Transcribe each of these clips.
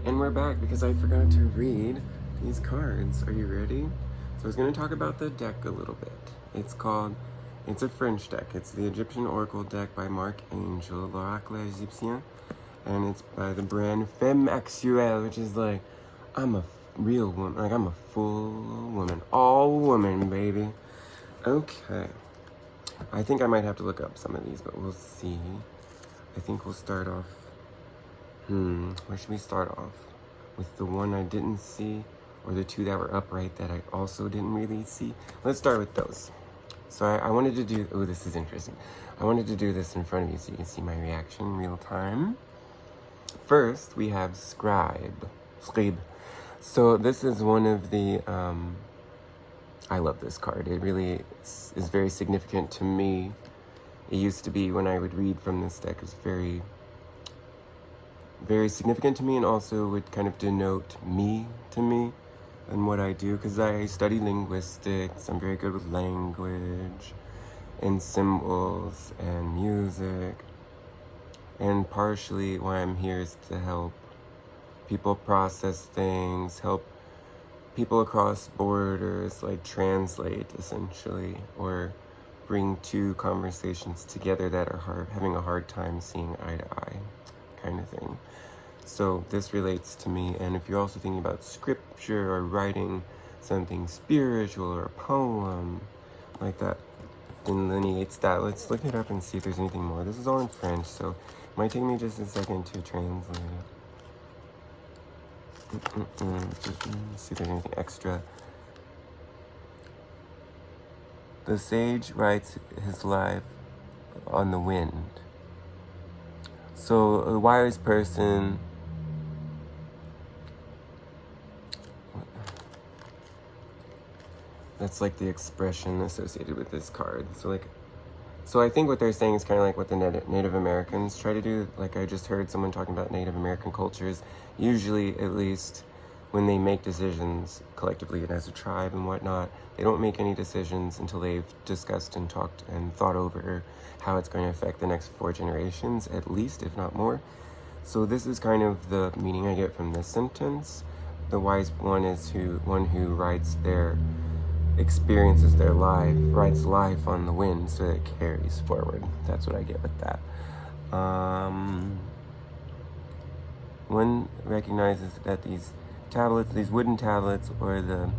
And we're back because I forgot to read these cards. Are you ready? So I was going to talk about the deck a little bit. It's a French deck. It's the Egyptian Oracle deck by Marc Angel, L'Oracle Égyptien. And it's by the brand Femme Actuelle, which is like, I'm a real woman. Like, I'm a full woman. All woman, baby. Okay. I think I might have to look up some of these, but we'll see. I think we'll start off. Where should we start off? With the one I didn't see, or the two that were upright that I also didn't really see? Let's start with those. So I wanted to do, oh, this is interesting. I wanted to do this in front of you so you can see my reaction real time. First, we have Scribe. So this is one of the, I love this card. It really is very significant to me. It used to be when I would read from this deck, it's very significant to me, and also would kind of denote me to me and what I do, because I study linguistics. I'm very good with language and symbols and music, and partially why I'm here is to help people process things, help people across borders, like translate essentially, or bring two conversations together that are having a hard time seeing eye to eye, kind of thing. So this relates to me. And if you're also thinking about scripture or writing something spiritual or a poem like that, delineates that. Let's look it up and see if there's anything more. This is all in French, so it might take me just a second to translate it. See if there's anything extra. The sage writes his life on the wind. So a wise person, that's like the expression associated with this card. So I think what they're saying is kind of like what the Native Americans try to do. Like, I just heard someone talking about Native American cultures. Usually, at least, when they make decisions collectively and as a tribe and whatnot, they don't make any decisions until they've discussed and talked and thought over how it's going to affect the next 4 generations, at least, if not more. So this is kind of the meaning I get from this sentence. The wise one is one who writes their experiences their life, writes life on the wind so that it carries forward. That's what I get with that. One recognizes that these tablets, these wooden tablets, or the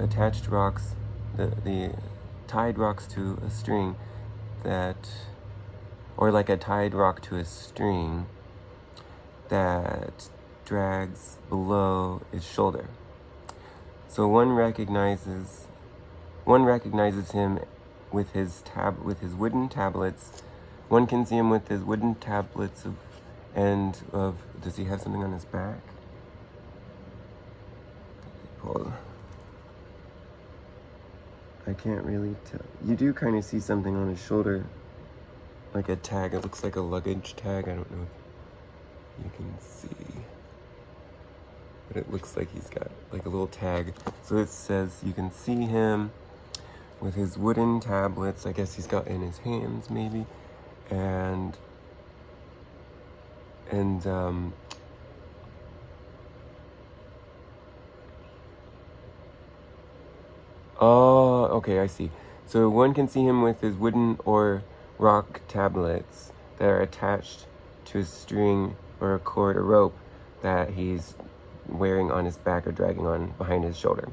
attached rocks, the tied rocks to a string that, or like a tied rock to a string that drags below its shoulder. So one recognizes him with his wooden tablets. One can see him with his wooden tablets does he have something on his back? I can't really tell. You do kind of see something on his shoulder, like a tag. It looks like a luggage tag. I don't know if you can see, but it looks like he's got like a little tag. So it says you can see him with his wooden tablets. I guess he's got in his hands maybe, and oh, okay, I see. So one can see him with his wooden or rock tablets that are attached to a string or a cord or rope that he's wearing on his back or dragging on behind his shoulder.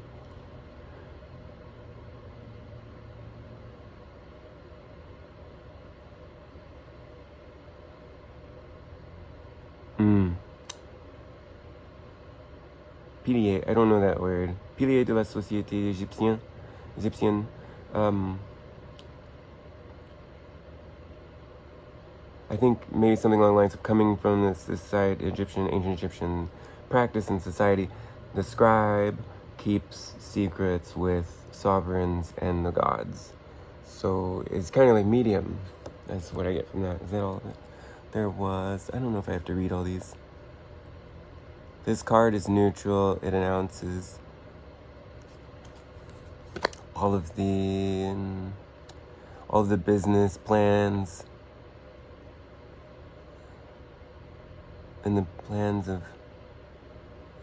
Pilier, I don't know that word. Pilier de la Société Égyptienne. I think maybe something along the lines of coming from this ancient Egyptian practice and society. The scribe keeps secrets with sovereigns and the gods. So it's kind of like medium. That's what I get from that. Is that all of it? There was, I don't know if I have to read all these. This card is neutral. It announces all of the business plans in the plans of,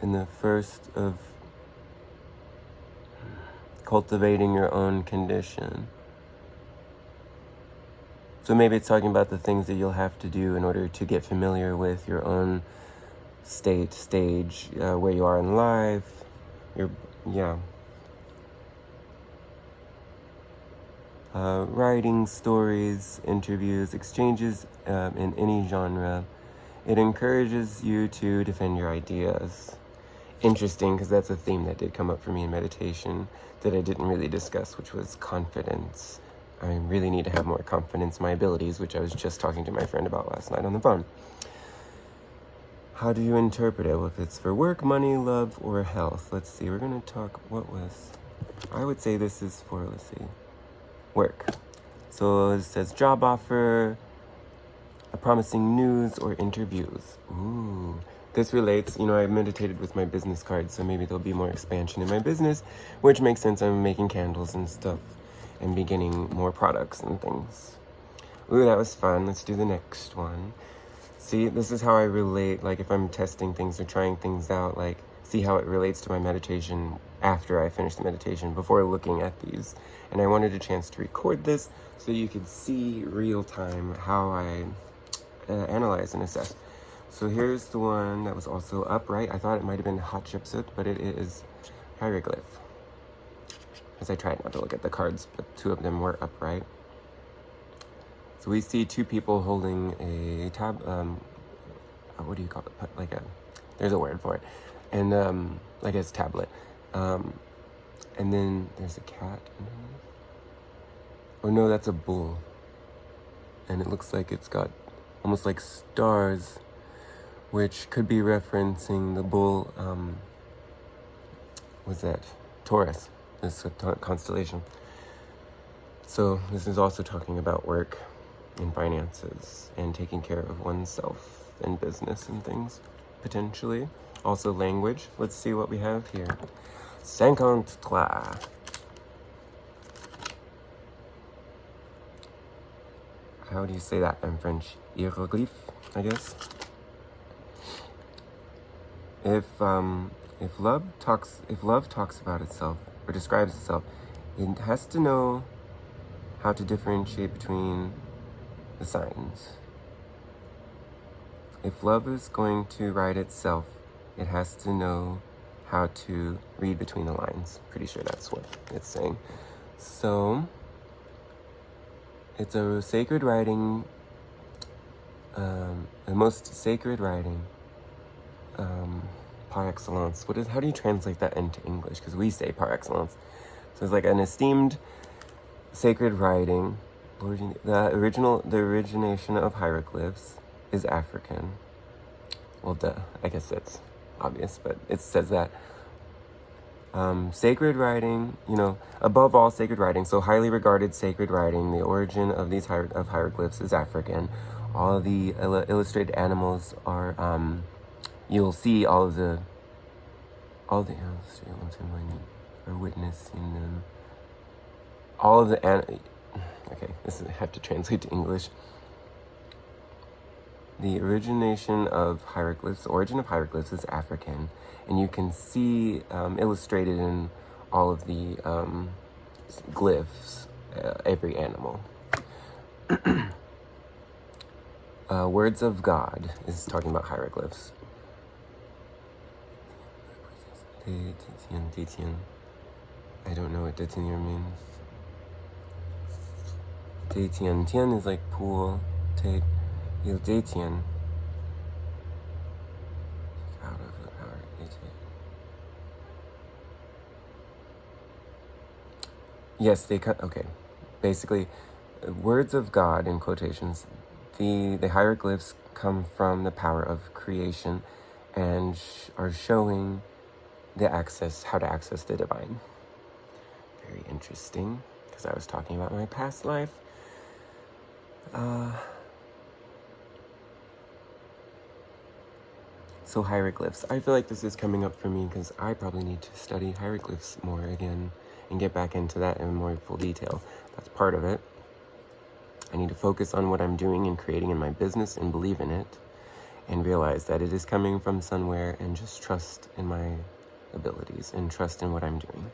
in the first of cultivating your own condition. So maybe it's talking about the things that you'll have to do in order to get familiar with your own stage, where you are in life. Writing, stories, interviews, exchanges in any genre. It encourages you to defend your ideas. Interesting, because that's a theme that did come up for me in meditation that I didn't really discuss, which was confidence. I really need to have more confidence in my abilities, which I was just talking to my friend about last night on the phone. How do you interpret it? Well, if it's for work, money, love, or health. Let's see, we're going to talk, I would say this is for, work. So it says job offer, a promising news, or interviews. Ooh. This relates, I meditated with my business cards, so maybe there'll be more expansion in my business, which makes sense. I'm making candles and stuff and beginning more products and things. Ooh, that was fun. Let's do the next one. See, this is how I relate, if I'm testing things or trying things out, see how it relates to my meditation after I finish the meditation, before looking at these. And I wanted a chance to record this so you could see real time how I analyze and assess. So here's the one that was also upright. I thought it might have been Hatshepsut, but it is hieroglyph. Because I tried not to look at the cards, but two of them were upright. So we see two people holding a what do you call it? There's a word for it. And I guess tablet. And then there's a cat. Oh no, that's a bull. And it looks like it's got almost like stars, which could be referencing the bull, what's that? Taurus, this constellation. So this is also talking about work and finances and taking care of oneself and business and things, potentially. Also language. Let's see what we have here. 53. How do you say that in French? Hieroglyph, I guess. If love talks about itself or describes itself, it has to know how to differentiate between the signs. If love is going to write itself, it has to know how to read between the lines. Pretty sure that's what it's saying. So it's a sacred writing, the most sacred writing, par excellence. How do you translate that into English? Because we say par excellence. So it's like an esteemed sacred writing. The origination of hieroglyphs is African. Well, I guess that's obvious, but it says that. Sacred writing, above all sacred writing, so highly regarded sacred writing, the origin of these hieroglyphs is African. All the illustrated animals are, you'll see all the illustrated ones are witnessing them. All of the, okay, I have to translate to English. The origin of hieroglyphs is African, and you can see illustrated in all of the glyphs, every animal. Words of God is talking about hieroglyphs. I don't know what Detian means. Tian is like pool. Il Detian. Out of the power. Yes, they cut. Okay. Basically, words of God in quotations. The hieroglyphs come from the power of creation and are showing how to access the divine. Very interesting, because I was talking about my past life. So hieroglyphs. I feel like this is coming up for me because I probably need to study hieroglyphs more again and get back into that in more full detail. That's part of it. I need to focus on what I'm doing and creating in my business and believe in it. and realize that it is coming from somewhere, and just trust in my abilities and trust in what I'm doing.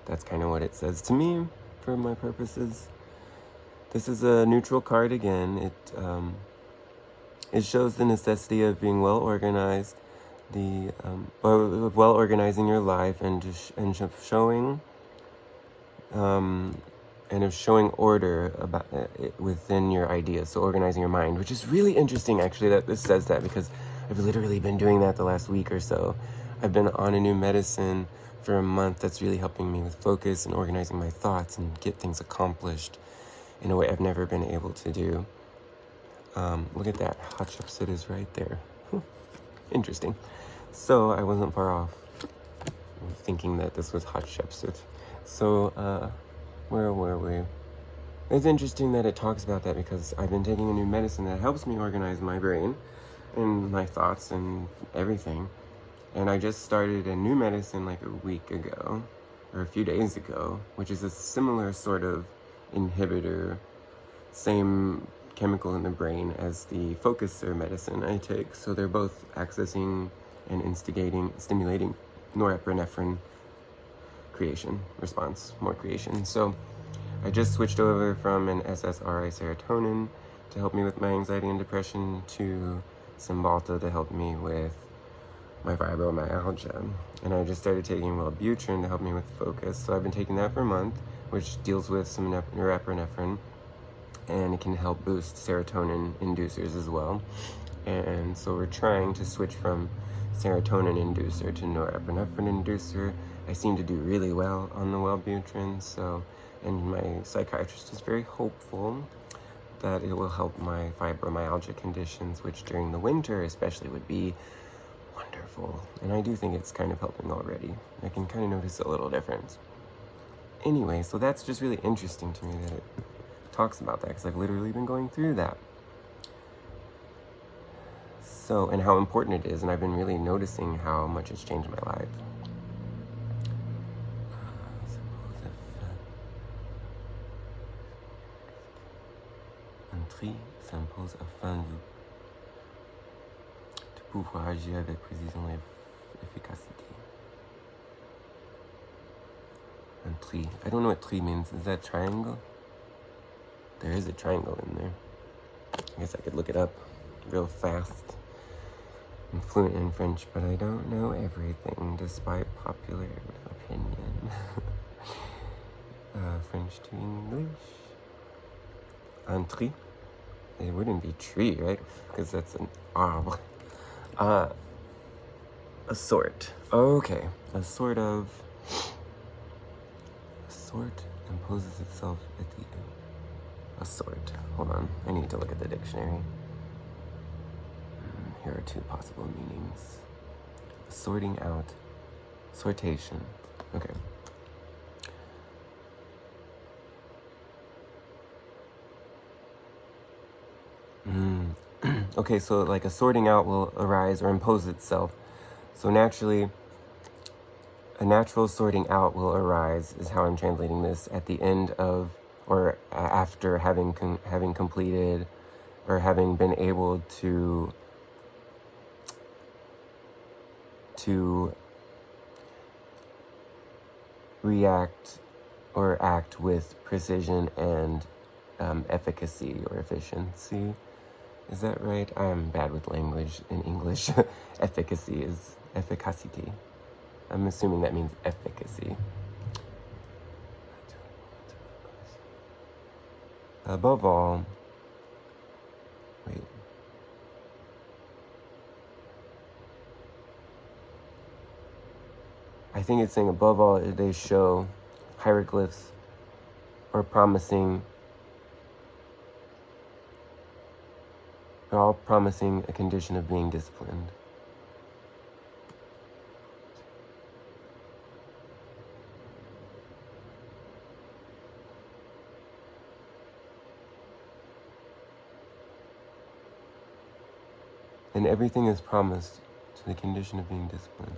That's kind of what it says to me for my purposes. This is a neutral card again. It shows the necessity of being well organized, of well organizing your life, and showing and of showing order about within your ideas. So organizing your mind, which is really interesting actually that this says that, because I've literally been doing that the last week or so. I've been on a new medicine for a month that's really helping me with focus and organizing my thoughts and get things accomplished in a way I've never been able to do. Look at that, Hatshepsut is right there. Interesting. So I wasn't far off thinking that this was Hatshepsut. So where were we? It's interesting that it talks about that, because I've been taking a new medicine that helps me organize my brain and my thoughts and everything. And I just started a new medicine like a week ago, or a few days ago, which is a similar sort of inhibitor, same chemical in the brain as the focuser medicine I take. So they're both accessing and stimulating norepinephrine response, more creation. So I just switched over from an SSRI serotonin to help me with my anxiety and depression to Cymbalta to help me with my fibromyalgia. And I just started taking Wellbutrin to help me with focus. So I've been taking that for a month, which deals with some norepinephrine, and it can help boost serotonin inducers as well. And so we're trying to switch from serotonin inducer to norepinephrine inducer. I seem to do really well on the Wellbutrin, and my psychiatrist is very hopeful that it will help my fibromyalgia conditions, which during the winter especially would be wonderful. And I do think it's kind of helping already. I can kind of notice a little difference. Anyway, so that's just really interesting to me that it talks about that, because I've literally been going through that. So, and how important it is, and I've been really noticing how much it's changed my life. Un tri s'impose afin de pouvoir agir avec précision et efficacité. Un tri. I don't know what tri means. Is that triangle? There is a triangle in there. I guess I could look it up real fast. I'm fluent in French, but I don't know everything, despite popular opinion. French to English. Un tri. It wouldn't be tree, right? Because that's an arbre. A sort. Okay. A sort imposes itself at the end. A sort. Hold on. I need to look at the dictionary. Here are two possible meanings. Sorting out. Sortation. Okay. Okay, so like a sorting out will arise or impose itself. So naturally, a natural sorting out will arise, is how I'm translating this, at the end of, or after having completed, or having been able to react or act with precision and efficacy or efficiency. Is that right? I am bad with language in English. Efficacy is efficacity. I'm assuming that means efficacy. Above all, wait. I think it's saying above all, they show hieroglyphs or promising, they're all promising a condition of being disciplined. And everything is promised to the condition of being disciplined.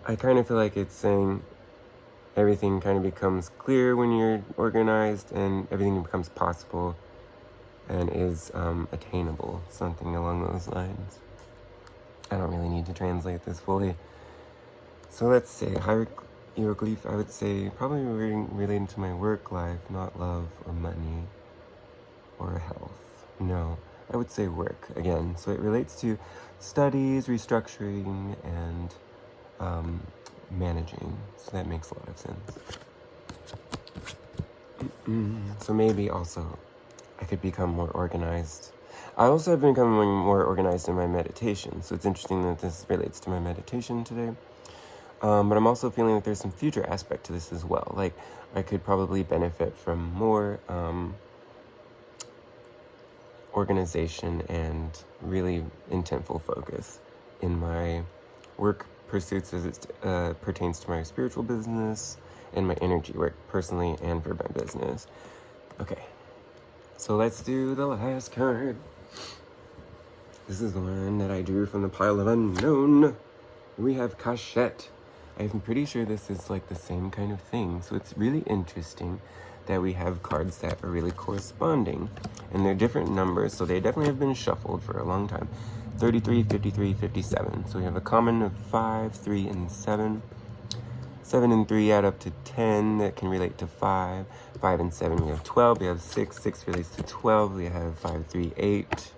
I kind of feel like it's saying everything kind of becomes clear when you're organized, and everything becomes possible and is attainable, something along those lines. I don't really need to translate this fully. So let's say hieroglyph, I would say probably relating to my work life, not love or money or health. No, I would say work again. So it relates to studies, restructuring, and managing. So that makes a lot of sense. So maybe also I could become more organized. I also have been becoming more organized in my meditation. So it's interesting that this relates to my meditation today. But I'm also feeling that there's some future aspect to this as well. Like I could probably benefit from more organization and really intentful focus in my work pursuits as it pertains to my spiritual business and my energy work personally and for my business. Okay, so let's do the last card. This is the one that I drew from the pile of unknown. We have Cachette. I'm pretty sure this is like the same kind of thing. So it's really interesting that we have cards that are really corresponding. And they're different numbers, so they definitely have been shuffled for a long time. 33, 53, 57. So we have a common of 5, 3, and 7. 7 and 3 add up to 10. That can relate to 5. 5 and 7, we have 12. We have 6. 6 relates to 12. We have 5, 3, 8.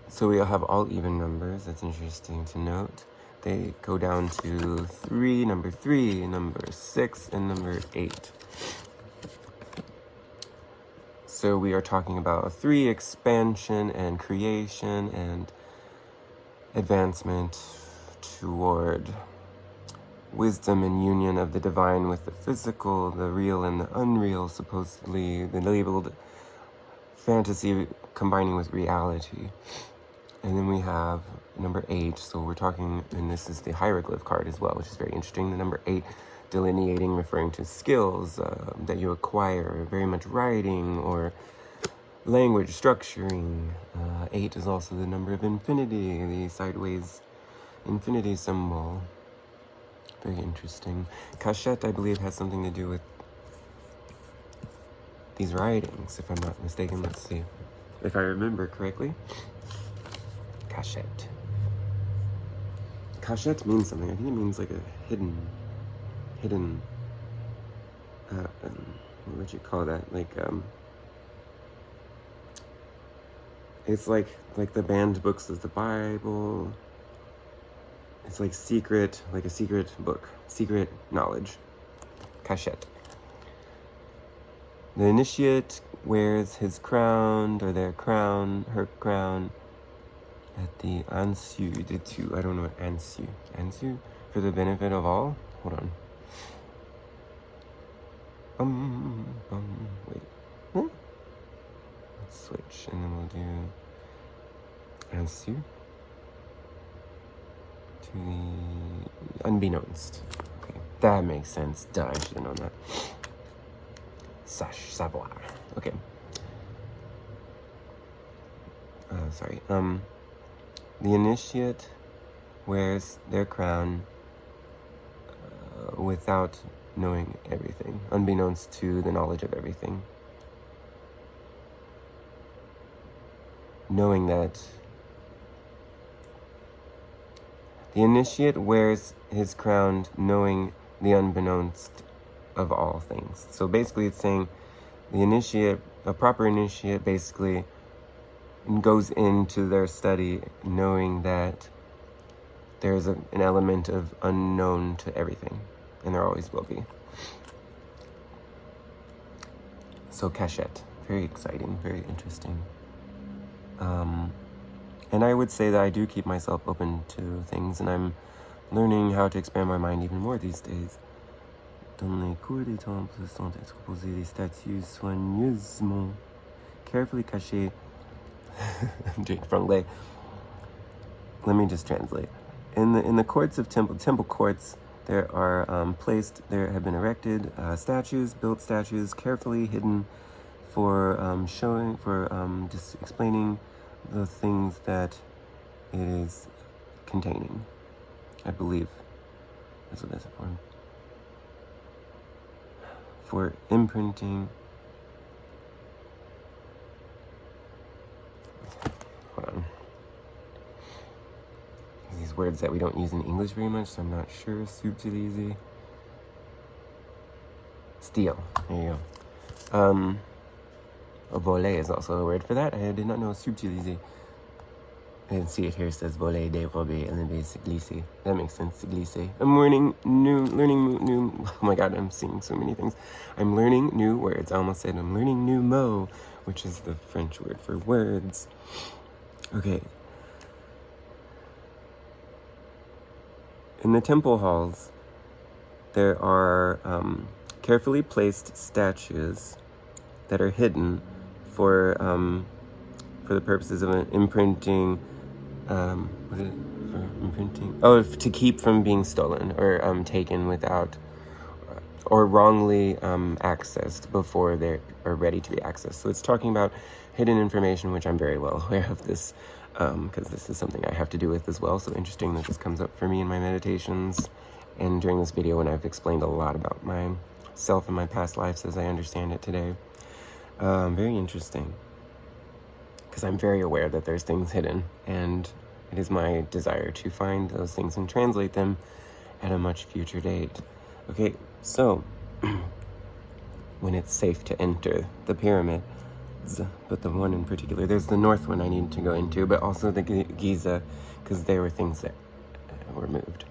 So we all have all even numbers. That's interesting to note. They go down to 3, number 3, number 6, and number 8. So we are talking about 3, expansion and creation and advancement toward wisdom and union of the divine with the physical, the real and the unreal, supposedly the labeled fantasy combining with reality. And then we have number 8, so we're talking, and this is the hieroglyph card as well, which is very interesting. The number 8 delineating, referring to skills that you acquire, very much writing or language structuring. 8 is also the number of infinity, the sideways infinity symbol. Very interesting. Cachette, I believe, has something to do with these writings, if I'm not mistaken. Let's see. If I remember correctly. Cachette. Cachette means something. I think it means like a hidden, what would you call that? Like, it's like the banned books of the Bible. It's like secret, like a secret book, secret knowledge. Cachette. The initiate wears his crown, or their crown, her crown, at the Ansu de Tu. I don't know what Ansu? For the benefit of all? Hold on. Wait. Huh? Let's switch, and then we'll do Ansu. To the unbeknownst. Okay, that makes sense. Duh, I should have known that. Savoir. Okay. Sorry. The initiate wears their crown without knowing everything, unbeknownst to the knowledge of everything. Knowing that the initiate wears his crown knowing the unbeknownst of all things. So basically it's saying the initiate, a proper initiate, basically goes into their study knowing that there's an element of unknown to everything, and there always will be. So Cachette, very exciting, very interesting. And I would say that I do keep myself open to things, and I'm learning how to expand my mind even more these days. Dans les cours des temples sont exposées des statues soigneusement, carefully cachées. I'm doing franglais. Let me just translate. In the courts of temple courts, there have been erected built statues, carefully hidden for just explaining the things that it is containing, I believe. That's what that's for. For imprinting. Hold on. These words that we don't use in English very much, so I'm not sure. Subtiliser. Steel. There you go. Voler is also a word for that. I did not know subtiliser. I didn't see it here. It says voler, dérober, and then se glisser. That makes sense. Glisser. I'm learning new. Oh my god, I'm seeing so many things. I'm learning new words. I almost said I'm learning new mots, which is the French word for words. Okay. In the temple halls, there are carefully placed statues that are hidden for the purposes of imprinting. What is it? For imprinting? Oh, to keep from being stolen or taken without or wrongly accessed before they are ready to be accessed. So it's talking about hidden information, which I'm very well aware of this, because this is something I have to do with as well. So interesting that this comes up for me in my meditations and during this video when I've explained a lot about myself and my past lives as I understand it today. Very interesting, because I'm very aware that there's things hidden, and it is my desire to find those things and translate them at a much future date. Okay, so when it's safe to enter the pyramid, but the one in particular, there's the north one I need to go into, but also the Giza, because there were things that were moved.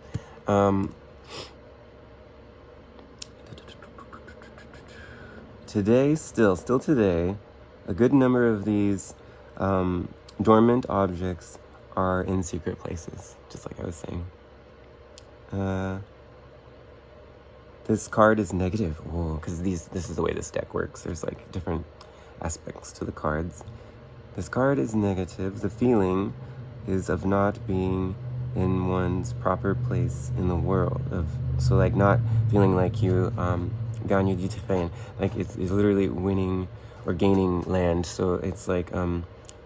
Today, still today, a good number of these dormant objects are in secret places, just like I was saying. This card is negative, because this is the way this deck works. There's like different aspects to the cards. This card is negative. The feeling is of not being in one's proper place in the world. So like not feeling like you gagne du terrain, like it's literally winning or gaining land. So it's like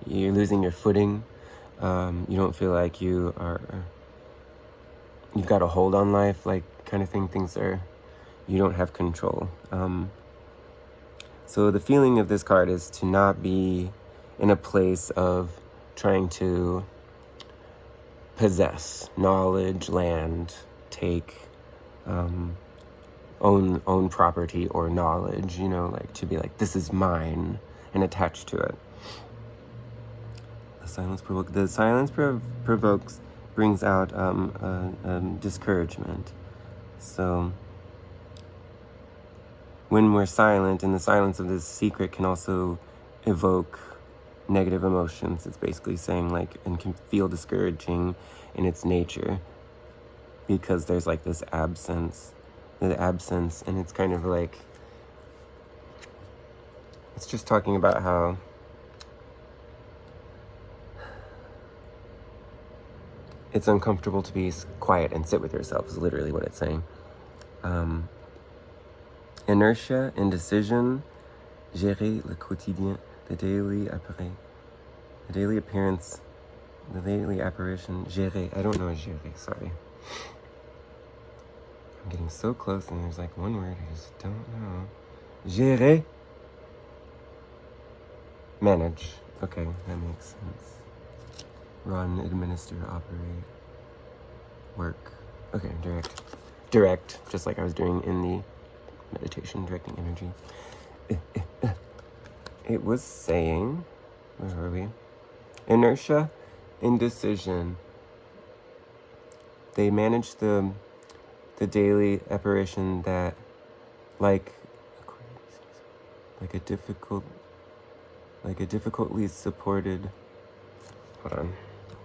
you're losing your footing. You don't feel like you've got a hold on life, like kind of thing. You don't have control. So the feeling of this card is to not be in a place of trying to possess knowledge, land, take, own property or knowledge, like to be like, this is mine, and attached to it. The silence provokes, brings out discouragement. So when we're silent, and the silence of this secret can also evoke negative emotions. It's basically saying and can feel discouraging in its nature, because there's like this absence, and it's kind of like, it's just talking about how it's uncomfortable to be quiet and sit with yourself, is literally what it's saying. Inertia, indecision, gérer le quotidien, the daily appearance, the daily apparition, gérer. I don't know gérer, sorry. I'm getting so close and there's like one word I just don't know. Gérer. Manage. Okay, that makes sense. Run, administer, operate, work. Okay, direct, just like I was doing in the meditation, directing energy. It was saying, where were we? Inertia, indecision. They manage the daily apparition that, like a difficultly supported. Hold on.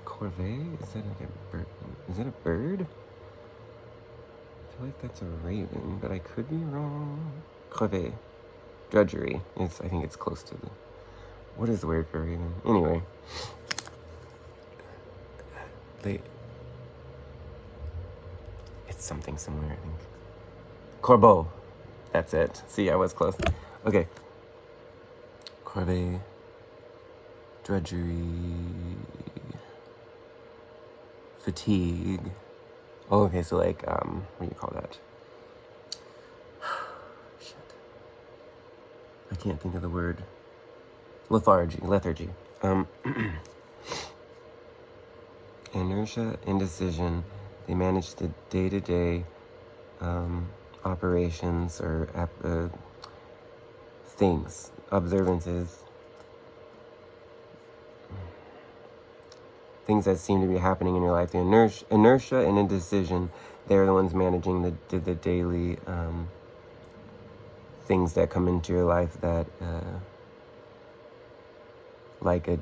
Corvée? Is that like a bird? Is that a bird? I feel like that's a raven, but I could be wrong. Corvée. Drudgery. I think it's close to the... What is the word for raven? Anyway. It's something similar, I think. Corbeau. That's it. See, I was close. Okay. Corvée. Drudgery. Fatigue. Oh, okay, so like, what do you call that? Shit. I can't think of the word. Lethargy. Inertia, indecision. They manage the day-to-day operations or things, observances, things that seem to be happening in your life. The inertia and indecision, they're the ones managing the daily things that come into your life that, like a...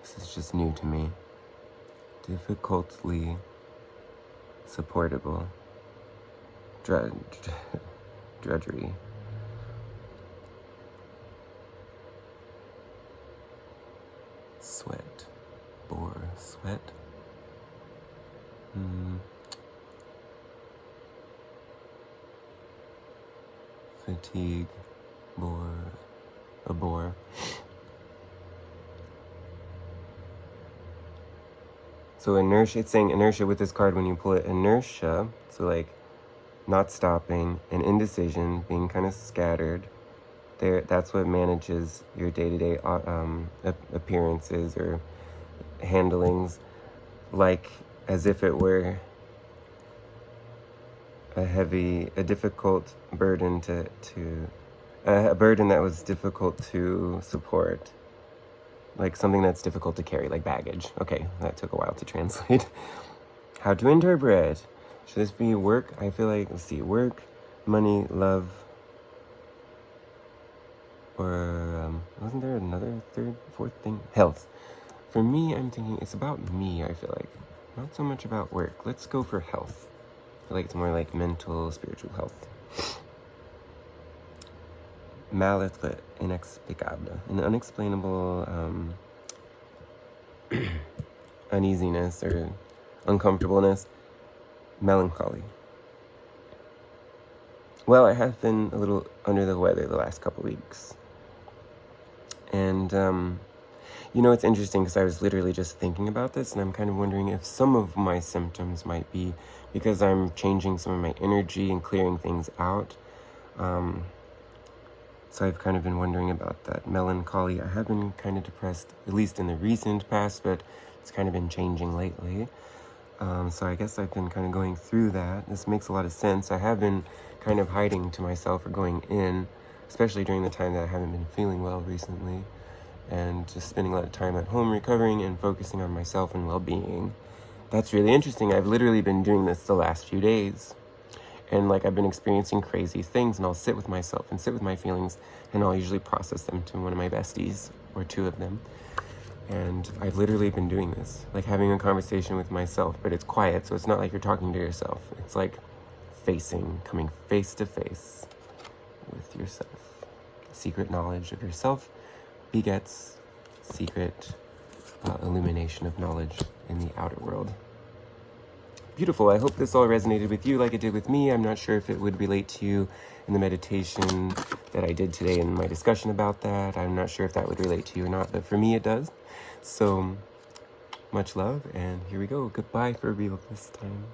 This is just new to me. Difficultly supportable. Drudgery. Sweat. Bore. Sweat. Fatigue. Bore. A bore. So inertia, it's saying inertia with this card when you pull it. Inertia, so like not stopping, and indecision, being kind of scattered. That's what manages your day-to-day appearances or handlings, like as if it were a difficult burden a burden that was difficult to support. Like something that's difficult to carry, like baggage. Okay, that took a while to translate. How to interpret? Should this be work? I feel like, let's see, work, money, love, or wasn't there another fourth thing? Health. For me, I'm thinking it's about me, I feel like. Not so much about work. Let's go for health. I feel like it's more like mental, spiritual health. Malêtre inexplicable. An unexplainable uneasiness or uncomfortableness. Melancholy. Well, I have been a little under the weather the last couple weeks. And, it's interesting because I was literally just thinking about this, and I'm kind of wondering if some of my symptoms might be because I'm changing some of my energy and clearing things out. So I've kind of been wondering about that melancholy. I have been kind of depressed, at least in the recent past, but it's kind of been changing lately. So I guess I've been kind of going through that. This makes a lot of sense. I have been kind of hiding to myself or going in, especially during the time that I haven't been feeling well recently, and just spending a lot of time at home recovering and focusing on myself and well-being. That's really interesting. I've literally been doing this the last few days. And like I've been experiencing crazy things, and I'll sit with myself and sit with my feelings, and I'll usually process them to one of my besties or two of them. And I've literally been doing this, like having a conversation with myself, but it's quiet, so it's not like you're talking to yourself. It's like coming face to face with yourself. Secret knowledge of yourself begets secret illumination of knowledge in the outer world. Beautiful. I hope this all resonated with you like it did with me. I'm not sure if it would relate to you in the meditation that I did today in my discussion about that. I'm not sure if that would relate to you or not, but for me it does. So much love, and here we go. Goodbye for real this time.